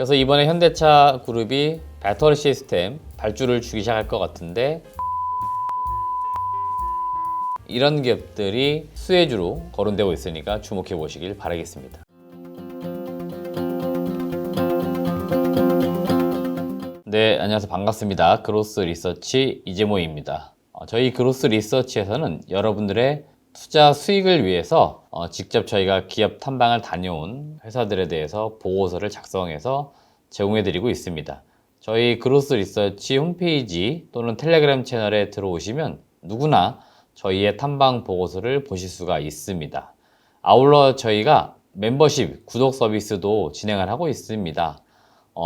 그래서 이번에 현대차 그룹이 배터리 시스템 발주를 주기 시작할 것 같은데, 이런 기업들이 수혜주로 거론되고 있으니까 주목해 보시길 바라겠습니다. 네, 안녕하세요. 반갑습니다. 그로스 리서치 이재모입니다. 저희 그로스 리서치에서는 여러분들의 투자 수익을 위해서 직접 저희가 기업 탐방을 다녀온 회사들에 대해서 보고서를 작성해서 제공해 드리고 있습니다. 저희 그로스 리서치 홈페이지 또는 텔레그램 채널에 들어오시면 누구나 저희의 탐방 보고서를 보실 수가 있습니다. 아울러 저희가 멤버십 구독 서비스도 진행을 하고 있습니다.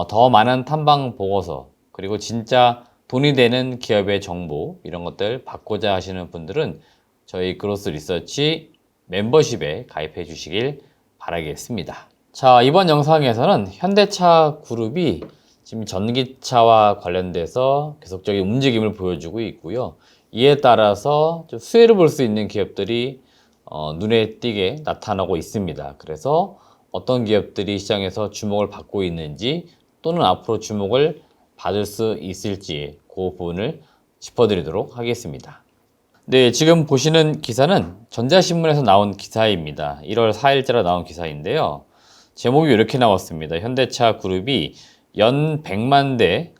더 많은 탐방 보고서, 그리고 진짜 돈이 되는 기업의 정보, 이런 것들 받고자 하시는 분들은 저희 그로스 리서치 멤버십에 가입해 주시길 바라겠습니다. 자, 이번 영상에서는 현대차 그룹이 지금 전기차와 관련돼서 계속적인 움직임을 보여주고 있고요. 이에 따라서 좀 수혜를 볼 수 있는 기업들이 눈에 띄게 나타나고 있습니다. 그래서 어떤 기업들이 시장에서 주목을 받고 있는지, 또는 앞으로 주목을 받을 수 있을지 그 부분을 짚어드리도록 하겠습니다. 네, 지금 보시는 기사는 전자신문에서 나온 기사입니다. 1월 4일자로 나온 기사인데요. 제목이 이렇게 나왔습니다. 현대차 그룹이 연 100만 대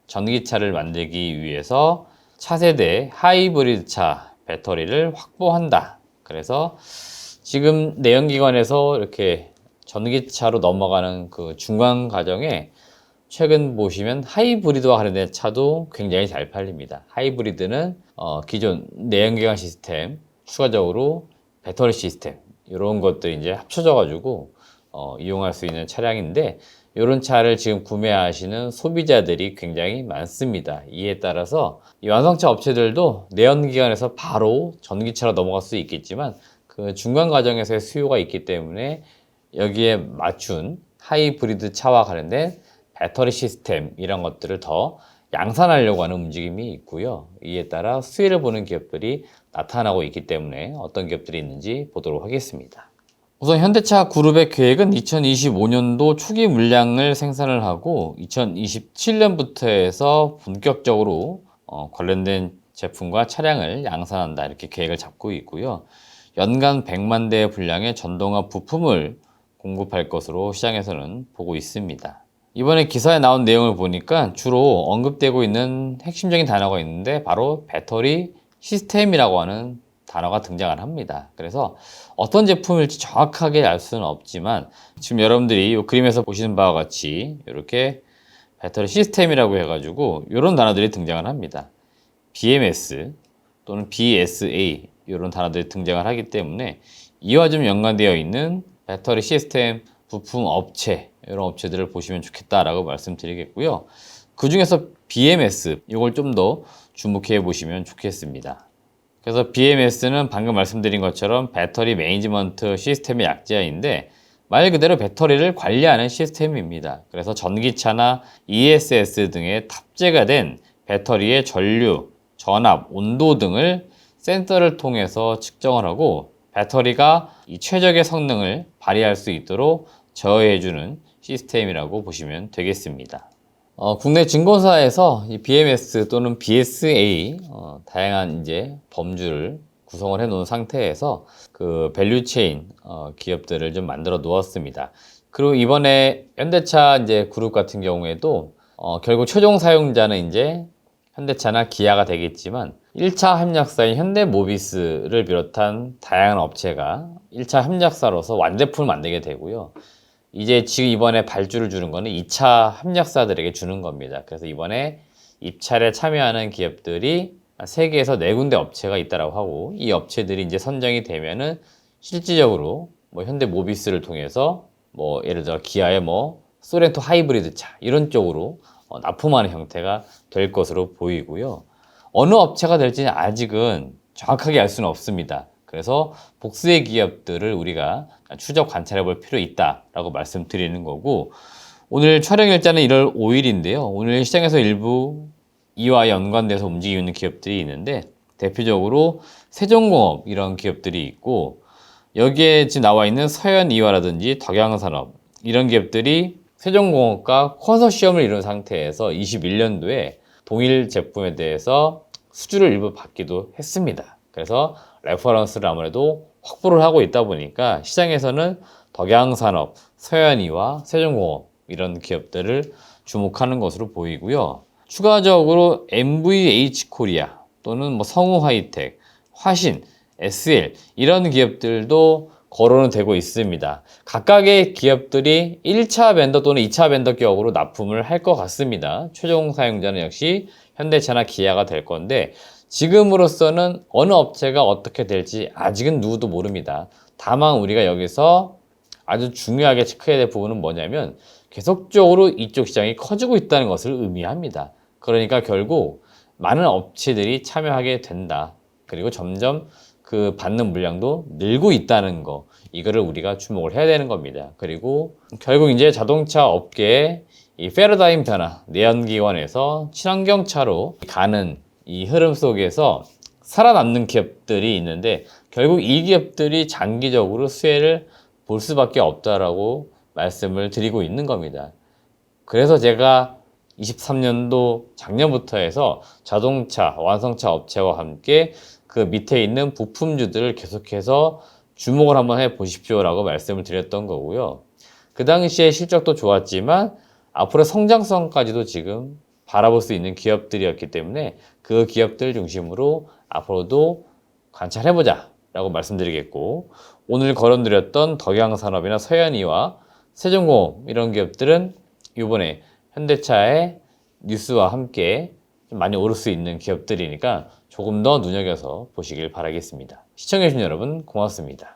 전기차를 만들기 위해서 차세대 하이브리드 차 배터리를 확보한다. 그래서 지금 내연기관에서 이렇게 전기차로 넘어가는 그 중간 과정에 최근 보시면 하이브리드와 관련된 차도 굉장히 잘 팔립니다. 하이브리드는 기존 내연기관 시스템, 추가적으로 배터리 시스템, 이런 것들이 이제 합쳐져 가지고 이용할 수 있는 차량인데, 이런 차를 지금 구매하시는 소비자들이 굉장히 많습니다. 이에 따라서 이 완성차 업체들도 내연기관에서 바로 전기차로 넘어갈 수 있겠지만, 그 중간 과정에서의 수요가 있기 때문에 여기에 맞춘 하이브리드 차와 관련된 배터리 시스템, 이런 것들을 더 양산하려고 하는 움직임이 있고요. 이에 따라 수혜를 보는 기업들이 나타나고 있기 때문에 어떤 기업들이 있는지 보도록 하겠습니다. 우선 현대차 그룹의 계획은 2025년도 초기 물량을 생산을 하고 2027년부터 해서 본격적으로 관련된 제품과 차량을 양산한다, 이렇게 계획을 잡고 있고요. 연간 100만 대 분량의 전동화 부품을 공급할 것으로 시장에서는 보고 있습니다. 이번에 기사에 나온 내용을 보니까 주로 언급되고 있는 핵심적인 단어가 있는데, 바로 배터리 시스템이라고 하는 단어가 등장을 합니다. 그래서 어떤 제품일지 정확하게 알 수는 없지만, 지금 여러분들이 이 그림에서 보시는 바와 같이 이렇게 배터리 시스템이라고 해가지고 이런 단어들이 등장을 합니다. BMS 또는 BSA, 이런 단어들이 등장을 하기 때문에 이와 좀 연관되어 있는 배터리 시스템 부품 업체, 이런 업체들을 보시면 좋겠다라고 말씀드리겠고요. 그 중에서 BMS, 이걸 좀 더 주목해 보시면 좋겠습니다. 그래서 BMS는 방금 말씀드린 것처럼 배터리 매니지먼트 시스템의 약자인데, 말 그대로 배터리를 관리하는 시스템입니다. 그래서 전기차나 ESS 등에 탑재가 된 배터리의 전류, 전압, 온도 등을 센서를 통해서 측정을 하고, 배터리가 이 최적의 성능을 발휘할 수 있도록 제어해주는 시스템이라고 보시면 되겠습니다. 국내 증권사에서 이 BMS 또는 BSA 다양한 이제 범주를 구성을 해 놓은 상태에서 그 밸류체인 기업들을 좀 만들어 놓았습니다. 그리고 이번에 현대차 이제 그룹 같은 경우에도 결국 최종 사용자는 이제 현대차나 기아가 되겠지만, 1차 협력사인 현대모비스를 비롯한 다양한 업체가 1차 협력사로서 완제품을 만들게 되고요. 이제 지금 이번에 발주를 주는 거는 2차 협력사들에게 주는 겁니다. 그래서 이번에 입찰에 참여하는 기업들이 세계에서 4군데 업체가 있다라고 하고, 이 업체들이 이제 선정이 되면은 실질적으로 뭐 현대모비스를 통해서 뭐 예를 들어 기아의 뭐 소렌토 하이브리드 차, 이런 쪽으로 납품하는 형태가 될 것으로 보이고요. 어느 업체가 될지는 아직은 정확하게 알 수는 없습니다. 그래서 복수의 기업들을 우리가 추적 관찰해 볼 필요 있다라고 말씀드리는 거고, 오늘 촬영 일자는 1월 5일인데요. 오늘 시장에서 일부 이와 연관돼서 움직이고 있는 기업들이 있는데, 대표적으로 세종공업, 이런 기업들이 있고, 여기에 지금 나와 있는 서현이화라든지 덕양산업, 이런 기업들이 세종공업과 컨소시엄을 이룬 상태에서 21년도에 동일 제품에 대해서 수주를 일부 받기도 했습니다. 그래서 레퍼런스를 아무래도 확보를 하고 있다 보니까 시장에서는 덕양산업, 서현이와 세종공업 이런 기업들을 주목하는 것으로 보이고요. 추가적으로 MVH코리아 또는 뭐 성우하이텍, 화신, SL 이런 기업들도 거론은 되고 있습니다. 각각의 기업들이 1차 벤더 또는 2차 벤더 격으로 납품을 할 것 같습니다. 최종 사용자는 역시 현대차나 기아가 될 건데 지금으로서는 어느 업체가 어떻게 될지 아직은 누구도 모릅니다. 다만 우리가 여기서 아주 중요하게 체크해야 될 부분은 뭐냐면 계속적으로 이쪽 시장이 커지고 있다는 것을 의미합니다. 그러니까 결국 많은 업체들이 참여하게 된다. 그리고 점점 그 받는 물량도 늘고 있다는 거, 이거를 우리가 주목을 해야 되는 겁니다. 그리고 결국 이제 자동차 업계의 이 패러다임 변화, 내연기관에서 친환경차로 가는 이 흐름 속에서 살아남는 기업들이 있는데 결국 이 기업들이 장기적으로 수혜를 볼 수밖에 없다라고 말씀을 드리고 있는 겁니다. 그래서 제가 23년도 작년부터 해서 자동차, 완성차 업체와 함께 그 밑에 있는 부품주들을 계속해서 주목을 한번 해 보십시오라고 말씀을 드렸던 거고요. 그 당시에 실적도 좋았지만 앞으로 성장성까지도 지금 바라볼 수 있는 기업들이었기 때문에 그 기업들 중심으로 앞으로도 관찰해보자 라고 말씀드리겠고, 오늘 거론드렸던 덕양산업이나 서현이와 세종공업 이런 기업들은 이번에 현대차의 뉴스와 함께 좀 많이 오를 수 있는 기업들이니까 조금 더 눈여겨서 보시길 바라겠습니다. 시청해주신 여러분 고맙습니다.